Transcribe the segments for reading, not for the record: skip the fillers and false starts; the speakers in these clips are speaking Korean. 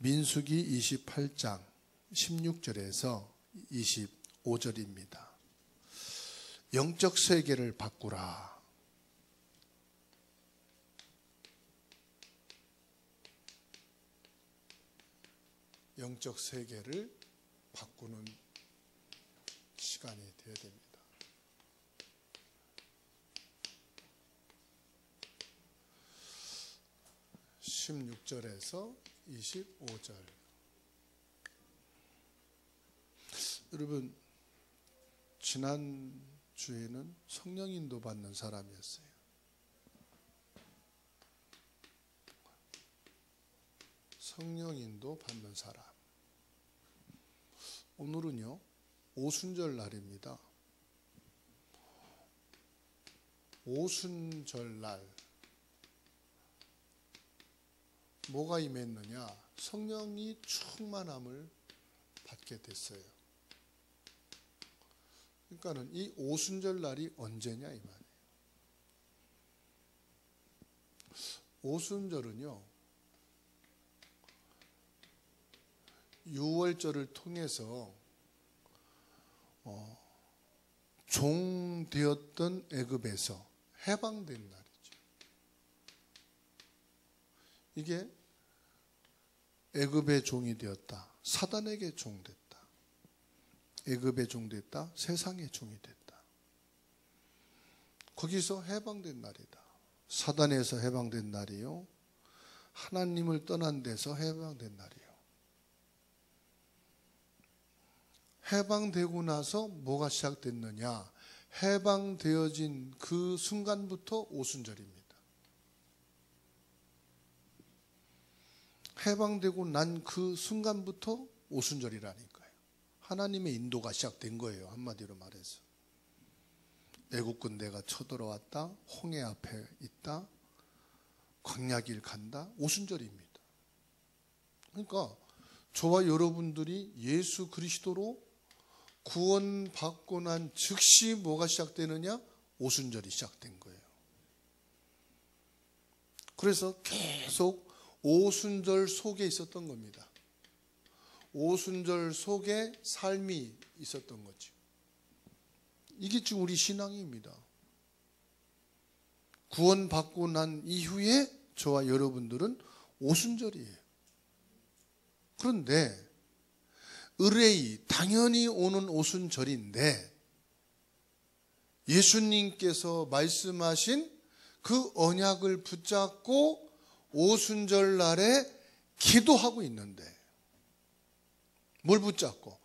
민수기 28장 16절에서 25절입니다. 영적 세계를 바꾸라. 영적 세계를 바꾸는 시간이 되어야 됩니다. (16절에서) 25절. 여러분, 지난 주에는 성령 인도 받는 사람이었어요. 성령 인도 받는 사람. 오늘은요, 오순절 날입니다. 오순절 날 뭐가 임했느냐? 성령이 충만함을 받게 됐어요. 그러니까는 이 오순절 날이 언제냐 이 말이에요. 오순절은요, 유월절을 통해서 종 되었던 애굽에서 해방된 날이죠. 이게 애굽의 종이 되었다. 사단에게 종됐다. 애굽의 종됐다. 세상의 종이 됐다. 거기서 해방된 날이다. 사단에서 해방된 날이요. 하나님을 떠난 데서 해방된 날이요. 해방되고 나서 뭐가 시작됐느냐? 해방되어진 그 순간부터 오순절입니다. 해방되고 난 그 순간부터 오순절이라니까요. 하나님의 인도가 시작된 거예요. 한마디로 말해서. 애국 군대가 쳐들어왔다. 홍해 앞에 있다. 광야길 간다. 오순절입니다. 그러니까 저와 여러분들이 예수 그리스도로 구원받고 난 즉시 뭐가 시작되느냐? 오순절이 시작된 거예요. 그래서 계속 오순절 속에 있었던 겁니다. 오순절 속에 삶이 있었던 거죠. 이게 지금 우리 신앙입니다. 구원받고 난 이후에 저와 여러분들은 오순절이에요. 그런데 의뢰이 당연히 오는 오순절인데 예수님께서 말씀하신 그 언약을 붙잡고 오순절 날에 기도하고 있는데 뭘 붙잡고?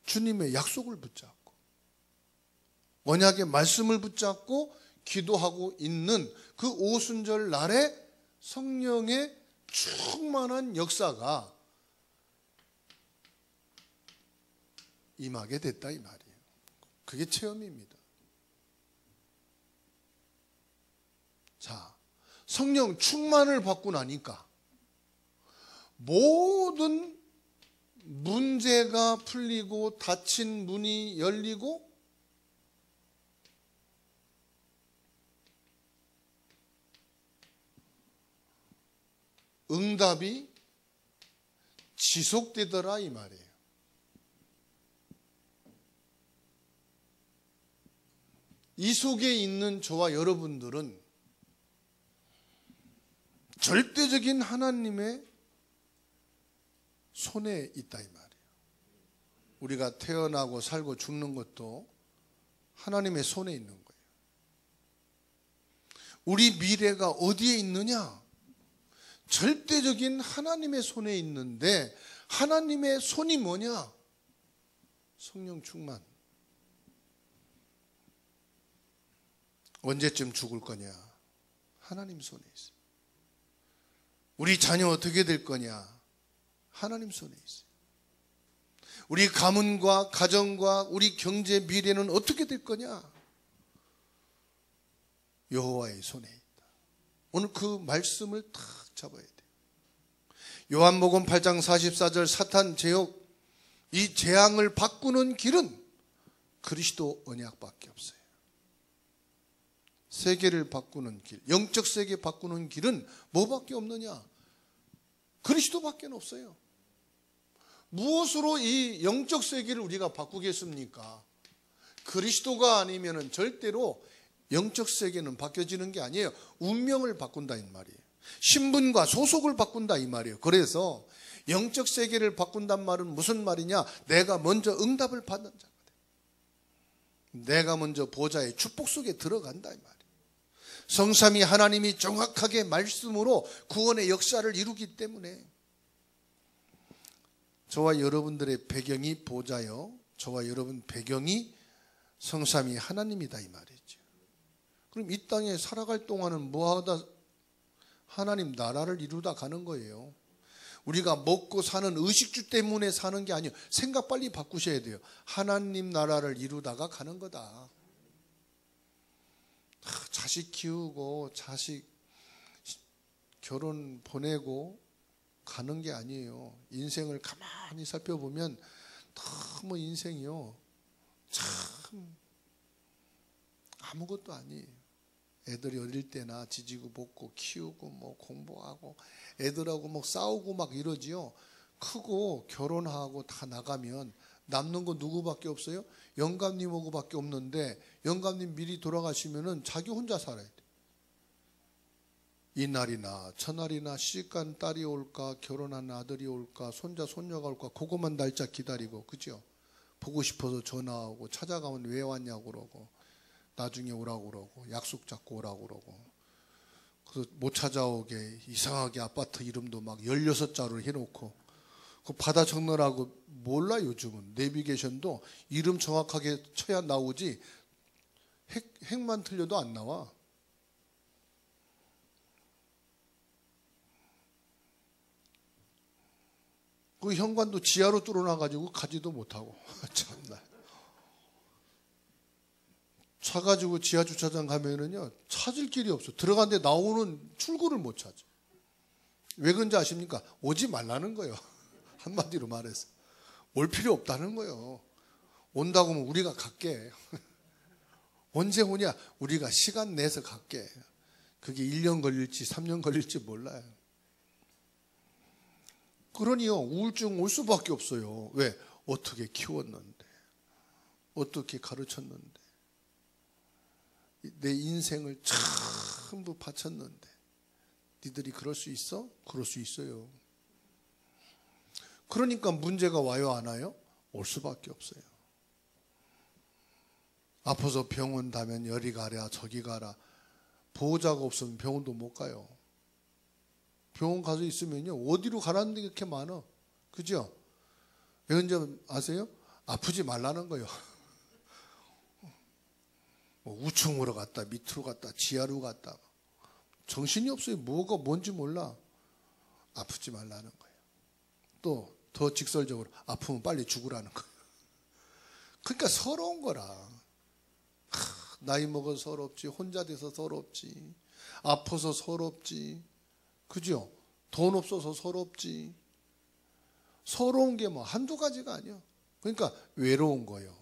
주님의 약속을 붙잡고 언약의 말씀을 붙잡고 기도하고 있는 그 오순절 날에 성령의 충만한 역사가 임하게 됐다 이 말이에요. 그게 체험입니다. 자, 성령 충만을 받고 나니까 모든 문제가 풀리고 닫힌 문이 열리고 응답이 지속되더라 이 말이에요. 이 속에 있는 저와 여러분들은 절대적인 하나님의 손에 있다 이 말이에요. 우리가 태어나고 살고 죽는 것도 하나님의 손에 있는 거예요. 우리 미래가 어디에 있느냐? 절대적인 하나님의 손에 있는데 하나님의 손이 뭐냐? 성령 충만. 언제쯤 죽을 거냐? 하나님 손에 있어요. 우리 자녀 어떻게 될 거냐? 하나님 손에 있어요. 우리 가문과 가정과 우리 경제 미래는 어떻게 될 거냐? 여호와의 손에 있다. 오늘 그 말씀을 탁 잡아야 돼요. 요한복음 8장 44절 사탄 제욕, 이 재앙을 바꾸는 길은 그리스도 언약밖에 없어요. 세계를 바꾸는 길, 영적 세계 바꾸는 길은 뭐밖에 없느냐? 그리스도밖에 없어요. 무엇으로 이 영적 세계를 우리가 바꾸겠습니까? 그리스도가 아니면 절대로 영적 세계는 바뀌어지는 게 아니에요. 운명을 바꾼다 이 말이에요. 신분과 소속을 바꾼다 이 말이에요. 그래서 영적 세계를 바꾼단 말은 무슨 말이냐? 내가 먼저 응답을 받는 자가 돼. 내가 먼저 보좌의 축복 속에 들어간다 이 말이에요. 성삼위 하나님이 정확하게 말씀으로 구원의 역사를 이루기 때문에 저와 여러분들의 배경이 보좌요, 저와 여러분 배경이 성삼위 하나님이다 이 말이죠. 그럼 이 땅에 살아갈 동안은 뭐하다 하나님 나라를 이루다 가는 거예요. 우리가 먹고 사는 의식주 때문에 사는 게 아니에요. 생각 빨리 바꾸셔야 돼요. 하나님 나라를 이루다가 가는 거다. 자식 키우고 자식 결혼 보내고 가는 게 아니에요. 인생을 가만히 살펴보면 너무 인생이요, 참 아무것도 아니에요. 애들이 어릴 때나 지지고 볶고 키우고 뭐 공부하고 애들하고 뭐 싸우고 막 이러지요. 크고 결혼하고 다 나가면 남는 거 누구밖에 없어요? 영감님하고밖에 없는데 영감님 미리 돌아가시면은 자기 혼자 살아야 돼. 이날이나 저날이나 시집간 딸이 올까, 결혼한 아들이 올까, 손자 손녀가 올까, 그것만 날짜 기다리고, 그죠? 보고 싶어서 전화하고, 찾아가면 왜 왔냐고 그러고, 나중에 오라고 그러고, 약속 잡고 오라고 그러고, 그래서 못 찾아오게 이상하게 아파트 이름도 막 16자로 해놓고, 그 받아 적느라고 몰라. 요즘은 내비게이션도 이름 정확하게 쳐야 나오지 핵만 틀려도 안 나와. 그 현관도 지하로 뚫어놔가지고 가지도 못하고 참나. 차 가지고 지하 주차장 가면은요 찾을 길이 없어. 들어갔는데 나오는 출구를 못 찾아. 왜 그런지 아십니까? 오지 말라는 거예요. 한마디로 말해서 올 필요 없다는 거예요. 온다고 하면 우리가 갈게. 언제 오냐? 우리가 시간 내서 갈게. 그게 1년 걸릴지 3년 걸릴지 몰라요. 그러니요 우울증 올 수밖에 없어요. 왜? 어떻게 키웠는데, 어떻게 가르쳤는데, 내 인생을 전부 바쳤는데 니들이 그럴 수 있어? 그럴 수 있어요. 그러니까 문제가 와요 안 와요? 올 수밖에 없어요. 아파서 병원 가면 여기 가랴 저기 가라. 보호자가 없으면 병원도 못 가요. 병원 가서 있으면요 어디로 가라는 게 그렇게 많아. 그죠? 왜 그런지 아세요? 아프지 말라는 거예요. 뭐 우측으로 갔다 밑으로 갔다 지하로 갔다 정신이 없어요. 뭐가 뭔지 몰라. 아프지 말라는 거예요. 또 더 직설적으로 아프면 빨리 죽으라는 거예요. 그러니까 서러운 거라. 나이 먹어서 서럽지, 혼자 돼서 서럽지, 아파서 서럽지, 그죠? 돈 없어서 서럽지. 서러운 게 뭐 한두 가지가 아니야. 그러니까 외로운 거예요.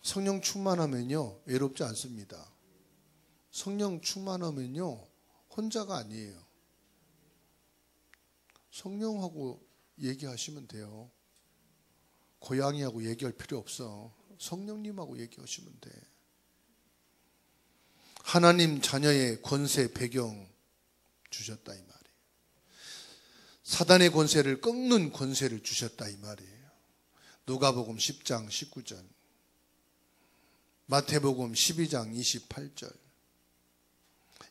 성령 충만하면요 외롭지 않습니다. 성령 충만하면요 혼자가 아니에요. 성령하고 얘기하시면 돼요. 고양이하고 얘기할 필요 없어. 성령님하고 얘기하시면 돼. 하나님 자녀의 권세 배경 주셨다 이 말이에요. 사단의 권세를 꺾는 권세를 주셨다 이 말이에요. 누가복음 10장 19절, 마태복음 12장 28절.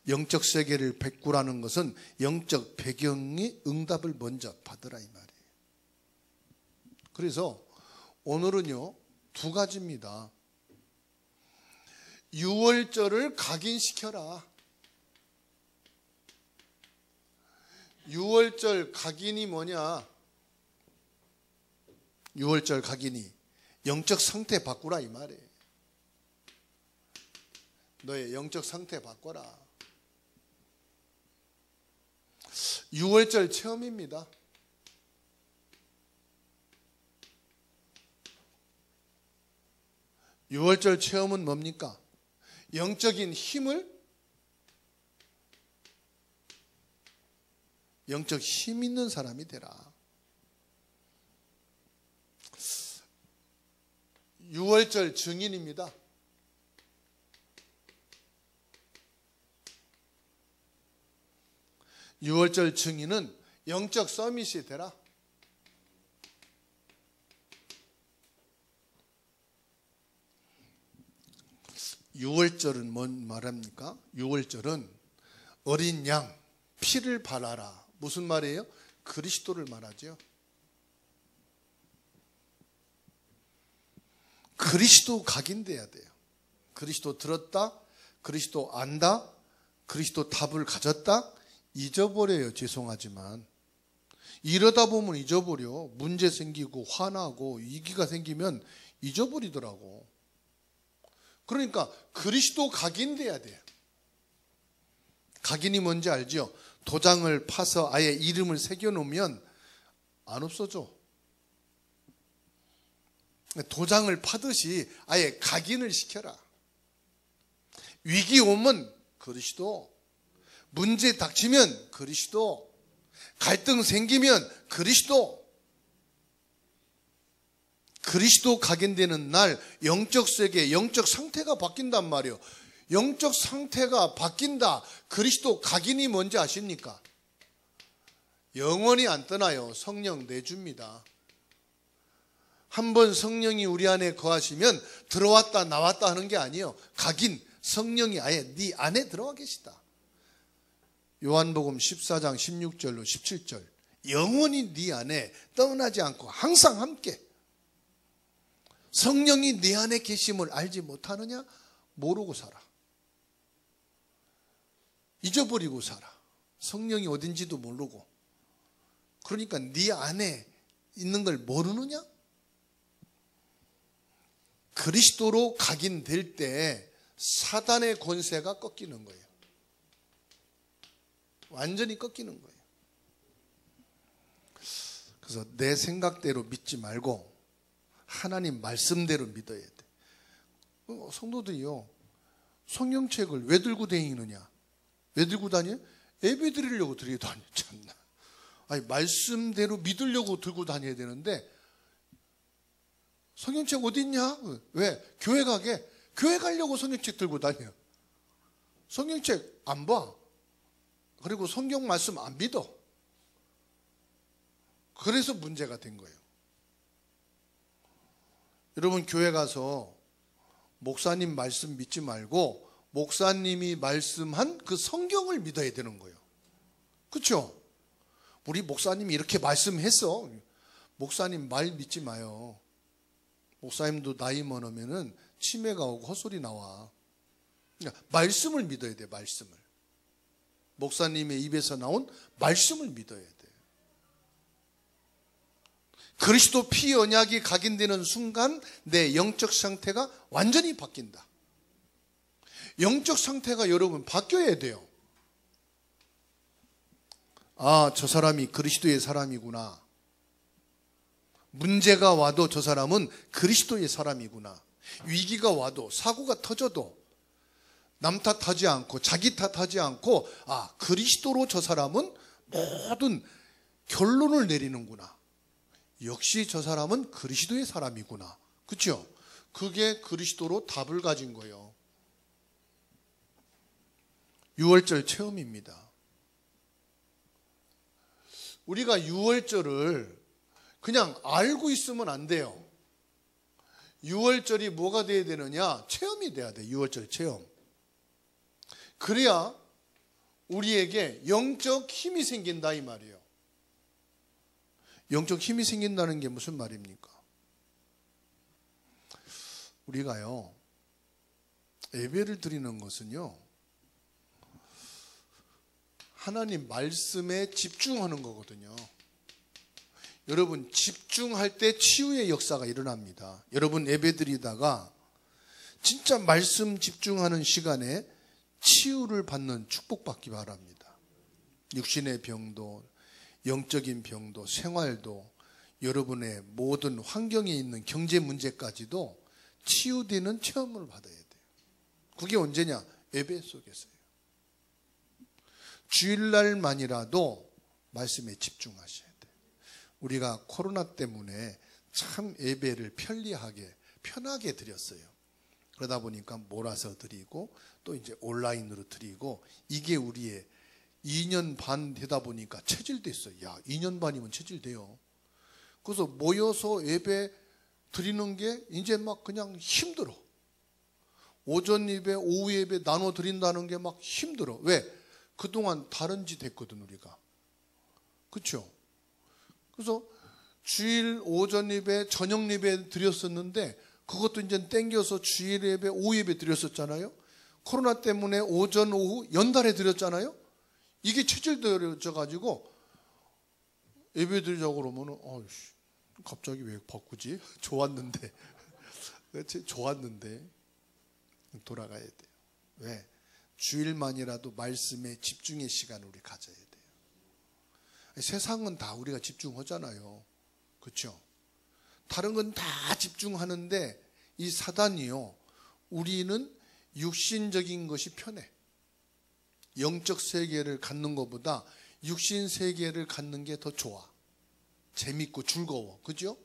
영적 세계를 바꾸라는 것은 영적 배경의 응답을 먼저 받으라 이 말이에요. 그래서 오늘은요 두 가지입니다. 유월절을 각인시켜라. 유월절 각인이 뭐냐? 유월절 각인이 영적 상태 바꾸라 이 말이에요. 너의 영적 상태 바꿔라. 유월절 체험입니다. 유월절 체험은 뭡니까? 영적인 힘을, 영적 힘 있는 사람이 되라. 6월절 증인입니다. 유월절 증인은 영적 서밋이 되라. 유월절은 뭔 말합니까? 유월절은 어린 양 피를 발하라. 무슨 말이에요? 그리스도를 말하죠. 그리스도 각인돼야 돼요. 그리스도 들었다, 그리스도 안다, 그리스도 답을 가졌다, 잊어버려요. 죄송하지만 이러다 보면 잊어버려. 문제 생기고 화나고 위기가 생기면 잊어버리더라고. 그러니까 그리스도 각인돼야 돼요. 각인이 뭔지 알죠? 도장을 파서 아예 이름을 새겨놓으면 안 없어져. 도장을 파듯이 아예 각인을 시켜라. 위기 오면 그리스도, 문제 닥치면 그리스도, 갈등 생기면 그리스도. 그리스도 각인되는 날 영적 세계, 영적 상태가 바뀐단 말이에요. 영적 상태가 바뀐다. 그리스도 각인이 뭔지 아십니까? 영원히 안 떠나요. 성령 내줍니다. 한번 성령이 우리 안에 거하시면 들어왔다 나왔다 하는 게 아니에요. 각인, 성령이 아예 네 안에 들어와 계시다. 요한복음 14장 16절로 17절. 영원히 네 안에 떠나지 않고 항상 함께. 성령이 네 안에 계심을 알지 못하느냐? 모르고 살아. 잊어버리고 살아. 성령이 어딘지도 모르고. 그러니까 네 안에 있는 걸 모르느냐? 그리스도로 각인될 때 사단의 권세가 꺾이는 거예요. 완전히 꺾이는 거예요. 그래서 내 생각대로 믿지 말고 하나님 말씀대로 믿어야 돼. 성도들이요, 성경책을 왜 들고 다니느냐? 왜 들고 다녀? 예배 드리려고 들고 다녀. 참나. 아니, 말씀대로 믿으려고 들고 다녀야 되는데 성경책 어디 있냐? 왜? 교회 가게? 교회 가려고 성경책 들고 다녀. 성경책 안 봐. 그리고 성경 말씀 안 믿어. 그래서 문제가 된 거예요. 여러분, 교회 가서 목사님 말씀 믿지 말고 목사님이 말씀한 그 성경을 믿어야 되는 거예요. 그렇죠? 우리 목사님이 이렇게 말씀했어. 목사님 말 믿지 마요. 목사님도 나이 많으면은 치매가 오고 헛소리 나와. 그러니까 말씀을 믿어야 돼. 말씀을. 목사님의 입에서 나온 말씀을 믿어야 돼. 그리스도 피 언약이 각인되는 순간 내 영적 상태가 완전히 바뀐다. 영적 상태가 여러분 바뀌어야 돼요. 아, 저 사람이 그리스도의 사람이구나. 문제가 와도 저 사람은 그리스도의 사람이구나. 위기가 와도, 사고가 터져도 남 탓하지 않고 자기 탓하지 않고, 아, 그리스도로 저 사람은 모든 결론을 내리는구나. 역시 저 사람은 그리스도의 사람이구나. 그렇죠? 그게 그리스도로 답을 가진 거예요. 유월절 체험입니다. 우리가 유월절을 그냥 알고 있으면 안 돼요. 유월절이 뭐가 돼야 되느냐? 체험이 돼야 돼. 유월절 체험. 그래야 우리에게 영적 힘이 생긴다 이 말이에요. 영적 힘이 생긴다는 게 무슨 말입니까? 우리가요, 예배를 드리는 것은요, 하나님 말씀에 집중하는 거거든요. 여러분, 집중할 때 치유의 역사가 일어납니다. 여러분, 예배 드리다가 진짜 말씀 집중하는 시간에 치유를 받는 축복받기 바랍니다. 육신의 병도, 영적인 병도, 생활도, 여러분의 모든 환경에 있는 경제 문제까지도 치유되는 체험을 받아야 돼요. 그게 언제냐? 예배 속에서요. 주일날만이라도 말씀에 집중하셔야 돼요. 우리가 코로나 때문에 참 예배를 편리하게 편하게 드렸어요. 그러다 보니까 몰아서 드리고 또 이제 온라인으로 드리고 이게 우리의 2년 반 되다 보니까 체질됐어요. 야, 2년 반이면 체질돼요. 그래서 모여서 예배 드리는 게 이제 막 그냥 힘들어. 오전 예배, 오후 예배 나눠 드린다는 게 막 힘들어. 왜? 그동안 다른 짓 했거든, 우리가. 그렇죠? 그래서 주일 오전 예배, 저녁 예배 드렸었는데 그것도 이제 땡겨서 주일 예배, 오후 예배 드렸었잖아요. 코로나 때문에 오전, 오후 연달에 드렸잖아요. 이게 체질되어져 가지고 예배 드리자고 그러면은 갑자기 왜 바꾸지? 좋았는데. 좋았는데 돌아가야 돼요. 왜? 주일만이라도 말씀에 집중의 시간을 우리 가져야 돼요. 세상은 다 우리가 집중하잖아요. 그렇죠? 다른 건 다 집중하는데 이 사단이요, 우리는 육신적인 것이 편해. 영적 세계를 갖는 것보다 육신 세계를 갖는 게 더 좋아. 재밌고 즐거워. 그죠?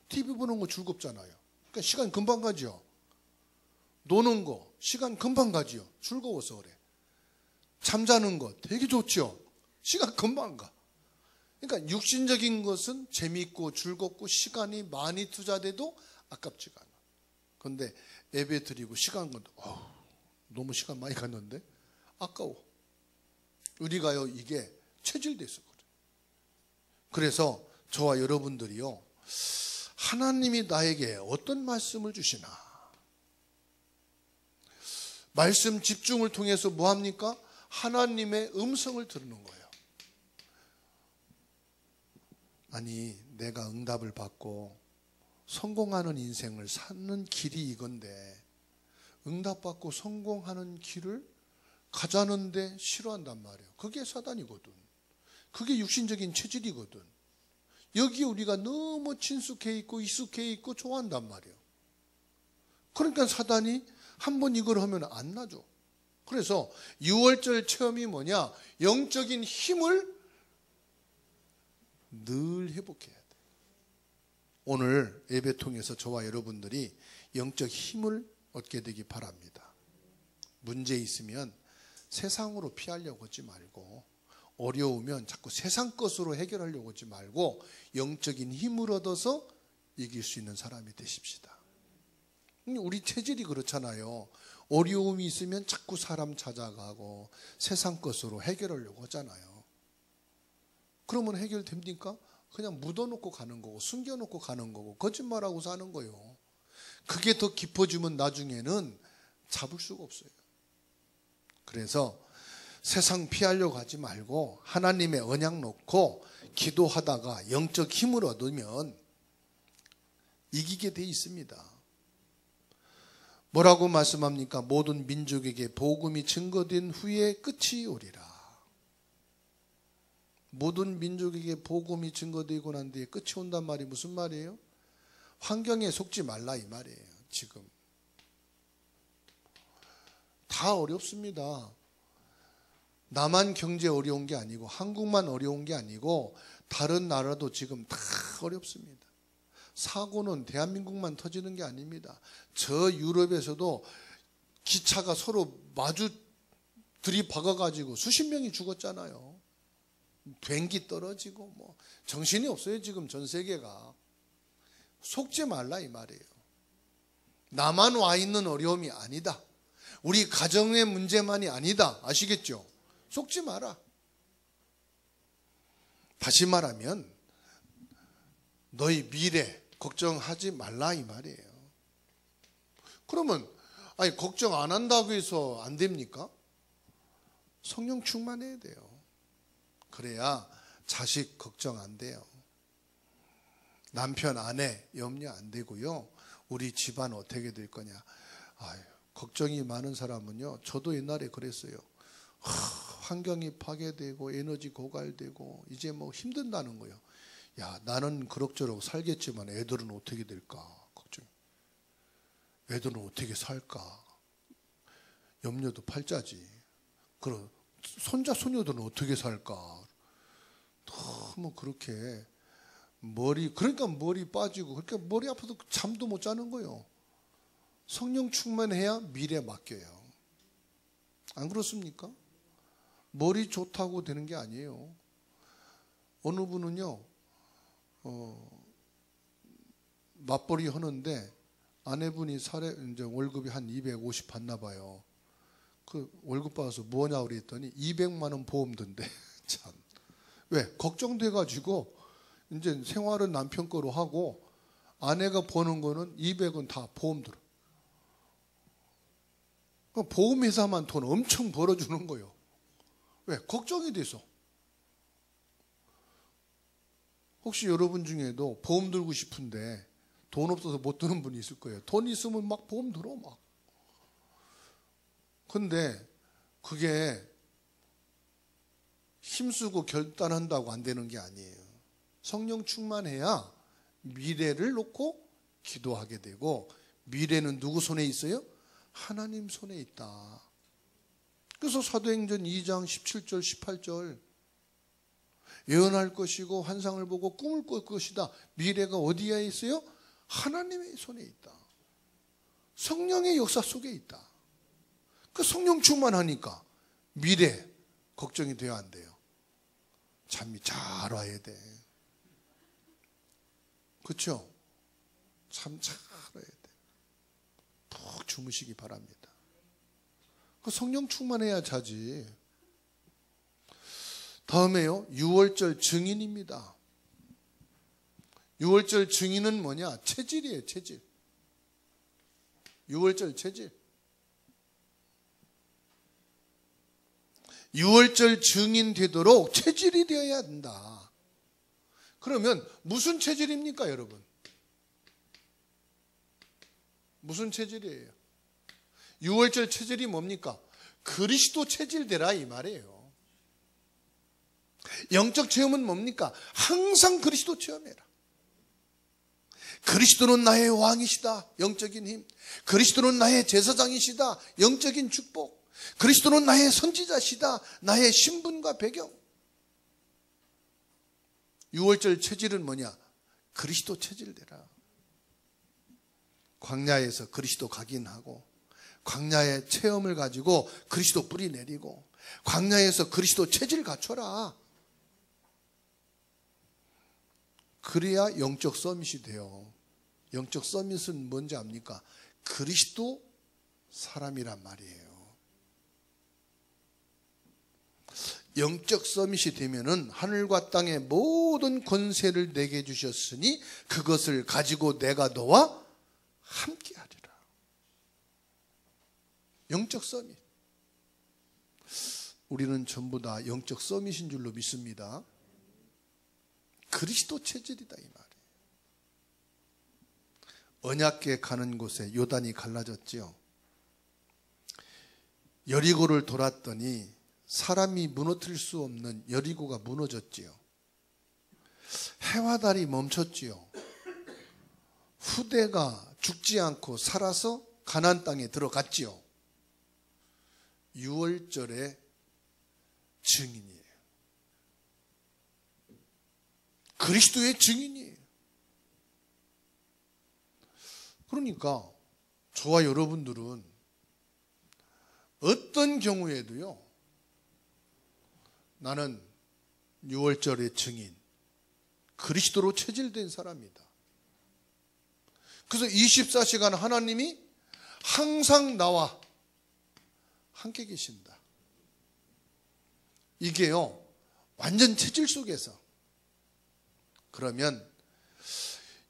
TV 보는 거 즐겁잖아요. 그러니까 시간 금방 가죠. 노는 거 시간 금방 가지요. 즐거워서 그래. 잠자는 거 되게 좋죠. 시간 금방 가. 그러니까 육신적인 것은 재밌고 즐겁고 시간이 많이 투자돼도 아깝지가 않아. 그런데 예배 드리고 시간 건데 너무 시간 많이 갔는데 아까워. 우리가요, 이게 체질돼서 그래. 그래서 저와 여러분들이요, 하나님이 나에게 어떤 말씀을 주시나, 말씀 집중을 통해서 뭐합니까? 하나님의 음성을 들는 거예요. 아니, 내가 응답을 받고 성공하는 인생을 사는 길이 이건데 응답받고 성공하는 길을 가자는데 싫어한단 말이에요. 그게 사단이거든. 그게 육신적인 체질이거든. 여기에 우리가 너무 친숙해 있고 익숙해 있고 좋아한단 말이에요. 그러니까 사단이 한번 이걸 하면 안 나죠. 그래서 6월절 체험이 뭐냐? 영적인 힘을 늘 회복해야 돼. 오늘 예배 통해서 저와 여러분들이 영적 힘을 얻게 되기 바랍니다. 문제 있으면 세상으로 피하려고 하지 말고, 어려우면 자꾸 세상 것으로 해결하려고 하지 말고 영적인 힘을 얻어서 이길 수 있는 사람이 되십시다. 우리 체질이 그렇잖아요. 어려움이 있으면 자꾸 사람 찾아가고 세상 것으로 해결하려고 하잖아요. 그러면 해결됩니까? 그냥 묻어놓고 가는 거고 숨겨놓고 가는 거고 거짓말하고 사는 거예요. 그게 더 깊어지면 나중에는 잡을 수가 없어요. 그래서 세상 피하려고 하지 말고 하나님의 언약 놓고 기도하다가 영적 힘을 얻으면 이기게 돼 있습니다. 뭐라고 말씀합니까? 모든 민족에게 복음이 증거된 후에 끝이 오리라. 모든 민족에게 복음이 증거되고 난 뒤에 끝이 온단 말이 무슨 말이에요? 환경에 속지 말라 이 말이에요. 지금 다 어렵습니다. 나만 경제 어려운 게 아니고 한국만 어려운 게 아니고 다른 나라도 지금 다 어렵습니다. 사고는 대한민국만 터지는 게 아닙니다. 저 유럽에서도 기차가 서로 마주 들이박아가지고 수십 명이 죽었잖아요. 비행기 떨어지고 뭐 정신이 없어요. 지금 전 세계가. 속지 말라 이 말이에요. 나만 와 있는 어려움이 아니다. 우리 가정의 문제만이 아니다. 아시겠죠? 속지 마라. 다시 말하면 너희 미래 걱정하지 말라 이 말이에요. 그러면 아니 걱정 안 한다고 해서 안 됩니까? 성령 충만해야 돼요. 그래야 자식 걱정 안 돼요. 남편 아내 염려 안 되고요. 우리 집안 어떻게 될 거냐. 아유, 걱정이 많은 사람은요. 저도 옛날에 그랬어요. 환경이 파괴되고 에너지 고갈되고 이제 뭐 힘든다는 거예요. 야, 나는 그럭저럭 살겠지만 애들은 어떻게 될까 걱정. 애들은 어떻게 살까. 염려도 팔자지. 그럼 손자 손녀들은 어떻게 살까. 너무 그렇게 그러니까 머리 빠지고 그러니까 머리 아파도 잠도 못 자는 거예요. 성령 충만해야 미래 맡겨요. 안 그렇습니까? 머리 좋다고 되는 게 아니에요. 어느 분은요, 맞벌이 하는데 아내분이 이제 월급이 한 250 받나 봐요. 그 월급 받아서 뭐냐 그랬더니 200만 원 보험 든대. 참. 왜? 걱정돼가지고 이제 생활은 남편 거로 하고 아내가 버는 거는 200은 다 보험 들어. 보험회사만 돈 엄청 벌어주는 거예요. 왜? 걱정이 돼서. 혹시 여러분 중에도 보험 들고 싶은데 돈 없어서 못 드는 분이 있을 거예요. 돈 있으면 막 보험 들어 막. 근데 그게 힘쓰고 결단한다고 안 되는 게 아니에요. 성령 충만해야 미래를 놓고 기도하게 되고, 미래는 누구 손에 있어요? 하나님 손에 있다. 그래서 사도행전 2장 17절 18절 예언할 것이고 환상을 보고 꿈을 꿀 것이다. 미래가 어디에 있어요? 하나님의 손에 있다. 성령의 역사 속에 있다. 그 성령 충만하니까 미래 걱정이 돼야 안 돼요. 잠이 잘 와야 돼. 그렇죠? 잠 잘 와야 돼. 푹 주무시기 바랍니다. 그 성령 충만해야 자지. 다음에요, 6월절 증인입니다. 6월절 증인은 뭐냐? 체질이에요, 체질. 6월절 체질. 6월절 증인 되도록 체질이 되어야 한다. 그러면 무슨 체질입니까, 여러분? 무슨 체질이에요? 6월절 체질이 뭡니까? 그리스도 체질 되라 이 말이에요. 영적 체험은 뭡니까? 항상 그리스도 체험해라. 그리스도는 나의 왕이시다. 영적인 힘. 그리스도는 나의 제사장이시다. 영적인 축복. 그리스도는 나의 선지자시다. 나의 신분과 배경. 6월절 체질은 뭐냐? 그리스도 체질되라. 광야에서 그리스도 각인하고, 광야의 체험을 가지고 그리스도 뿌리 내리고, 광야에서 그리스도 체질 갖춰라. 그래야 영적 서밋이 돼요. 영적 서밋은 뭔지 압니까? 그리스도 사람이란 말이에요. 영적 서밋이 되면은 하늘과 땅의 모든 권세를 내게 주셨으니 그것을 가지고 내가 너와 함께 하리라. 영적 서밋. 우리는 전부 다 영적 서밋인 줄로 믿습니다. 그리스도 체질이다 이 말이에요. 언약궤 가는 곳에 요단이 갈라졌지요. 여리고를 돌았더니 사람이 무너뜨릴 수 없는 여리고가 무너졌지요. 해와 달이 멈췄지요. 후대가 죽지 않고 살아서 가나안 땅에 들어갔지요. 6월절의 증인이에요. 그리스도의 증인이에요. 그러니까 저와 여러분들은 어떤 경우에도요, 나는 6월절의 증인, 그리스도로 체질된 사람이다. 그래서 24시간 하나님이 항상 나와 함께 계신다. 이게요, 완전 체질 속에서. 그러면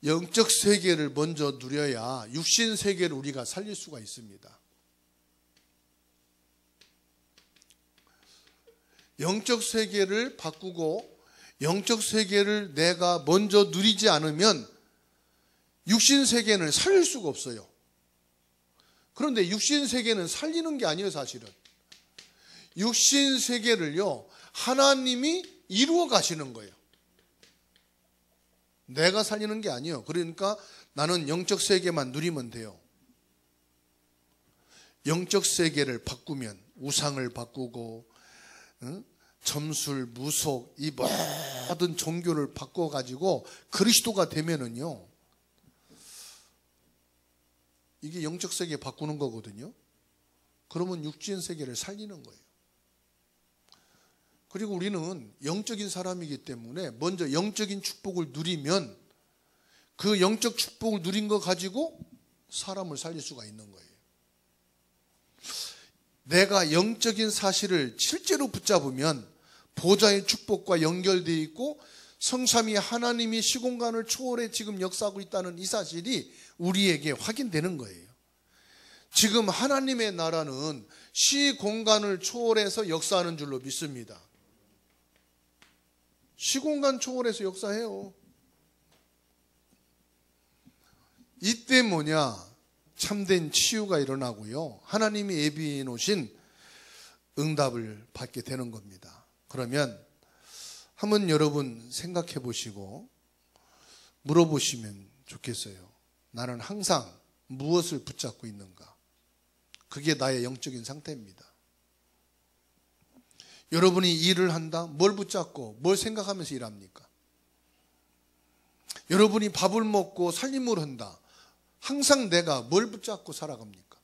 영적 세계를 먼저 누려야 육신 세계를 우리가 살릴 수가 있습니다. 영적 세계를 바꾸고 영적 세계를 내가 먼저 누리지 않으면 육신 세계는 살릴 수가 없어요. 그런데 육신 세계는 살리는 게 아니에요, 사실은. 육신 세계를요, 하나님이 이루어 가시는 거예요. 내가 살리는 게 아니에요. 그러니까 나는 영적 세계만 누리면 돼요. 영적 세계를 바꾸면 우상을 바꾸고 점술, 무속, 이 모든 종교를 바꿔가지고 그리스도가 되면은요, 이게 영적 세계 바꾸는 거거든요. 그러면 육지의 세계를 살리는 거예요. 그리고 우리는 영적인 사람이기 때문에 먼저 영적인 축복을 누리면 그 영적 축복을 누린 거 가지고 사람을 살릴 수가 있는 거예요. 내가 영적인 사실을 실제로 붙잡으면 보좌의 축복과 연결되어 있고 성삼위 하나님이 시공간을 초월해 지금 역사하고 있다는 이 사실이 우리에게 확인되는 거예요. 지금 하나님의 나라는 시공간을 초월해서 역사하는 줄로 믿습니다. 시공간 초월해서 역사해요. 이때 뭐냐? 참된 치유가 일어나고요. 하나님이 예비해 놓으신 응답을 받게 되는 겁니다. 그러면 한번 여러분 생각해 보시고 물어보시면 좋겠어요. 나는 항상 무엇을 붙잡고 있는가? 그게 나의 영적인 상태입니다. 여러분이 일을 한다? 뭘 붙잡고 뭘 생각하면서 일합니까? 여러분이 밥을 먹고 살림을 한다. 항상 내가 뭘 붙잡고 살아갑니까?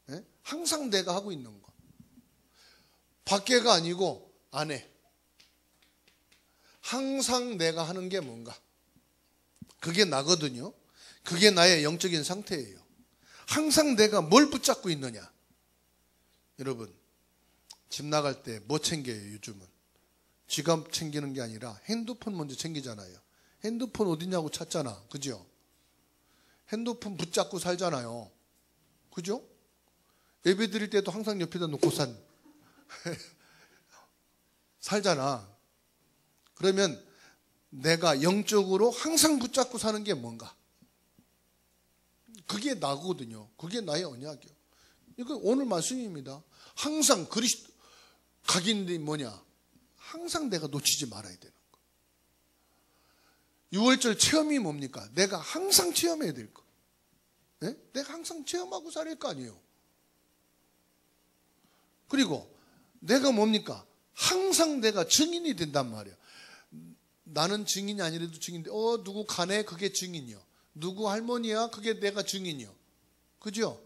네? 항상 내가 하고 있는 거. 밖에가 아니고 안에. 항상 내가 하는 게 뭔가? 그게 나거든요. 그게 나의 영적인 상태예요. 항상 내가 뭘 붙잡고 있느냐? 여러분, 집 나갈 때 뭐 챙겨요, 요즘은? 지갑 챙기는 게 아니라 핸드폰 먼저 챙기잖아요. 핸드폰 어디냐고 찾잖아. 그죠? 핸드폰 붙잡고 살잖아요. 그죠? 예배 드릴 때도 항상 옆에다 놓고 살잖아. 그러면 내가 영적으로 항상 붙잡고 사는 게 뭔가? 그게 나거든요. 그게 나의 언약이요. 이거 오늘 말씀입니다. 항상 그리스도 각인이 뭐냐? 항상 내가 놓치지 말아야 되는 거. 6월절 체험이 뭡니까? 내가 항상 체험해야 될 거. 네? 내가 항상 체험하고 살릴 거 아니에요. 그리고 내가 뭡니까? 항상 내가 증인이 된단 말이에요. 나는 증인이 아니라도 증인인데 누구 가네? 그게 증인이요. 누구 할머니야? 그게 내가 증인이요. 그죠?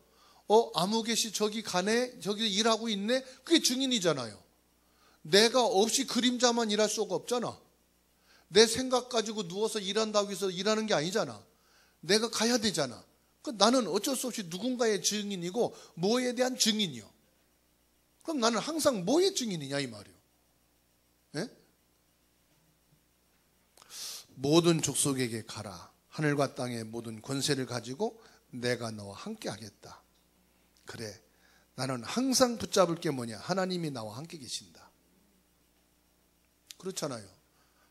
아무개씨 저기 가네? 저기 일하고 있네? 그게 증인이잖아요. 내가 없이 그림자만 일할 수가 없잖아. 내 생각 가지고 누워서 일한다고 해서 일하는 게 아니잖아. 내가 가야 되잖아. 나는 어쩔 수 없이 누군가의 증인이고 뭐에 대한 증인이요. 그럼 나는 항상 뭐의 증인이냐 이 말이요. 예? 모든 족속에게 가라. 하늘과 땅의 모든 권세를 가지고 내가 너와 함께 하겠다. 그래, 나는 항상 붙잡을 게 뭐냐? 하나님이 나와 함께 계신다. 그렇잖아요.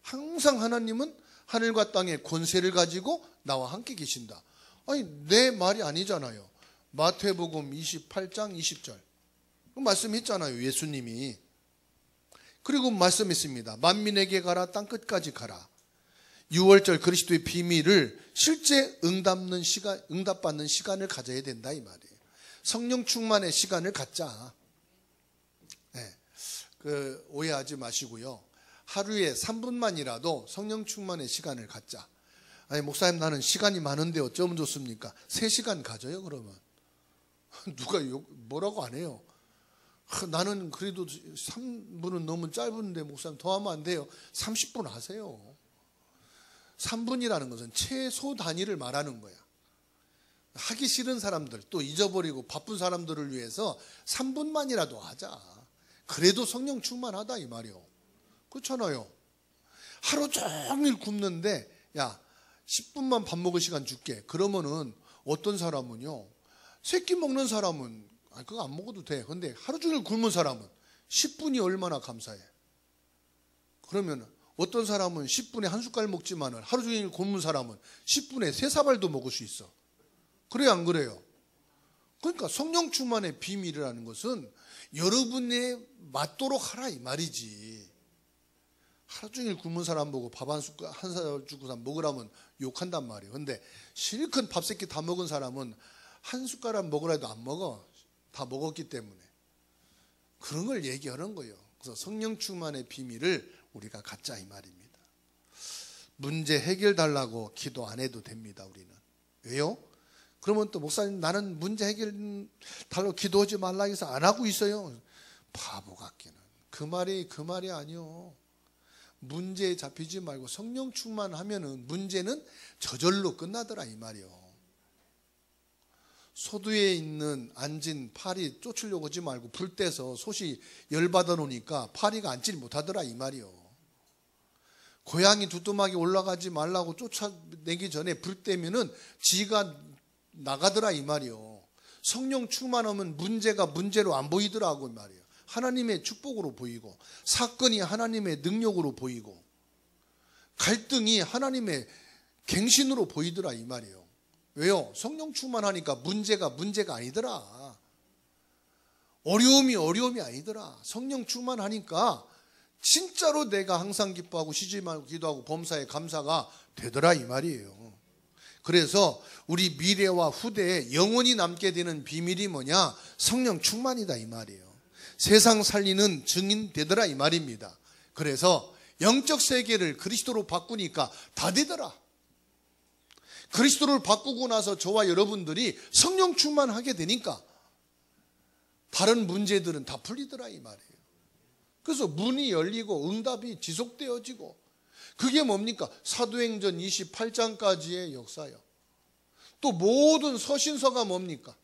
항상 하나님은 하늘과 땅의 권세를 가지고 나와 함께 계신다. 아니, 내 말이 아니잖아요. 마태복음 28장 20절 말씀했잖아요, 예수님이. 그리고 말씀했습니다. 만민에게 가라, 땅끝까지 가라. 6월절 그리스도의 비밀을 실제 응답받는 시간을 가져야 된다 이 말이에요. 성령 충만의 시간을 갖자. 네. 오해하지 마시고요. 하루에 3분만이라도 성령 충만의 시간을 갖자. 아니, 목사님 나는 시간이 많은데 어쩌면 좋습니까? 3시간 가져요 그러면. 누가 뭐라고 안 해요. 나는 그래도 3분은 너무 짧은데 목사님 더 하면 안 돼요. 30분 하세요. 3분이라는 것은 최소 단위를 말하는 거야. 하기 싫은 사람들, 또 잊어버리고 바쁜 사람들을 위해서 3분만이라도 하자. 그래도 성령 충만하다 이 말이요. 그렇잖아요. 하루 종일 굶는데 야 10분만 밥 먹을 시간 줄게. 그러면은 어떤 사람은요, 새끼 먹는 사람은 그거 안 먹어도 돼. 근데 하루 종일 굶은 사람은 10분이 얼마나 감사해. 그러면 어떤 사람은 10분에 한 숟갈 먹지만 하루 종일 굶은 사람은 10분에 3사발도 먹을 수 있어. 그래요 안 그래요? 그러니까 성령 충만의 비밀이라는 것은 여러분의 맞도록 하라 이 말이지. 하루 종일 굶은 사람 보고 밥 한 숟갈 주고 먹으라면 욕한단 말이에요. 근데 실컷 밥 새끼 다 먹은 사람은 한 숟가락 먹으라 해도 안 먹어. 다 먹었기 때문에. 그런 걸 얘기하는 거예요. 그래서 성령 충만의 비밀을 우리가 갖자 이 말입니다. 문제 해결 달라고 기도 안 해도 됩니다. 우리는. 왜요? 그러면 또 목사님 나는 문제 해결 달라고 기도하지 말라 해서 안 하고 있어요. 바보 같기는. 그 말이 아니요. 문제에 잡히지 말고 성령 충만하면은 문제는 저절로 끝나더라 이 말이요. 소두에 있는 앉은 파리 쫓으려고 하지 말고 불 떼서 솥이 열받아 놓으니까 파리가 앉질 못하더라 이 말이요. 고양이 두툼하게 올라가지 말라고 쫓아내기 전에 불 떼면은 지가 나가더라 이 말이요. 성령 충만하면 문제가 문제로 안 보이더라고 이 말이요. 하나님의 축복으로 보이고 사건이 하나님의 능력으로 보이고 갈등이 하나님의 갱신으로 보이더라 이 말이요. 왜요? 성령 충만하니까 문제가 아니더라. 어려움이 아니더라. 성령 충만하니까 진짜로 내가 항상 기뻐하고 쉬지 말고 기도하고 범사에 감사가 되더라 이 말이에요. 그래서 우리 미래와 후대에 영원히 남게 되는 비밀이 뭐냐? 성령 충만이다 이 말이에요. 세상 살리는 증인 되더라 이 말입니다. 그래서 영적 세계를 그리스도로 바꾸니까 다 되더라. 그리스도를 바꾸고 나서 저와 여러분들이 성령 충만하게 되니까 다른 문제들은 다 풀리더라 이 말이에요. 그래서 문이 열리고 응답이 지속되어지고 그게 뭡니까? 사도행전 28장까지의 역사요. 또 모든 서신서가 뭡니까?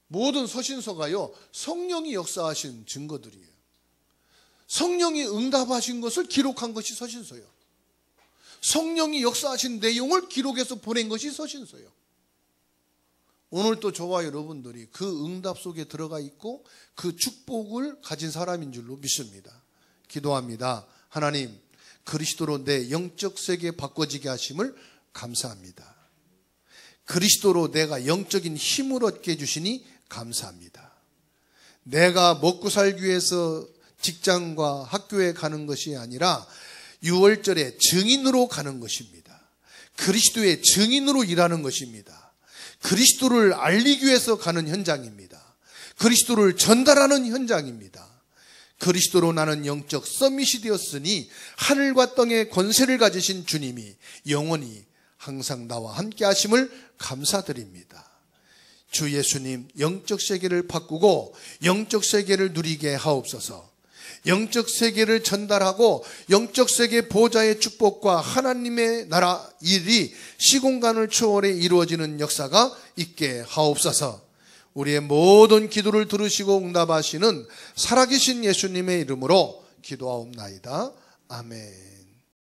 모든 서신서가요 성령이 역사하신 증거들이에요. 성령이 응답하신 것을 기록한 것이 서신서예요. 성령이 역사하신 내용을 기록해서 보낸 것이 서신서예요. 오늘 또 저와 여러분들이 그 응답 속에 들어가 있고 그 축복을 가진 사람인 줄로 믿습니다. 기도합니다. 하나님, 그리스도로 내 영적 세계 바꿔지게 하심을 감사합니다. 그리스도로 내가 영적인 힘을 얻게 해주시니 감사합니다. 내가 먹고 살기 위해서 직장과 학교에 가는 것이 아니라 6월절에 증인으로 가는 것입니다. 그리스도의 증인으로 일하는 것입니다. 그리스도를 알리기 위해서 가는 현장입니다. 그리스도를 전달하는 현장입니다. 그리스도로 나는 영적 서밋이 되었으니 하늘과 땅의 권세를 가지신 주님이 영원히 항상 나와 함께 하심을 감사드립니다. 주 예수님, 영적 세계를 바꾸고 영적 세계를 누리게 하옵소서. 영적 세계를 전달하고 영적 세계 보좌의 축복과 하나님의 나라 일이 시공간을 초월해 이루어지는 역사가 있게 하옵소서. 우리의 모든 기도를 들으시고 응답하시는 살아계신 예수님의 이름으로 기도하옵나이다. 아멘.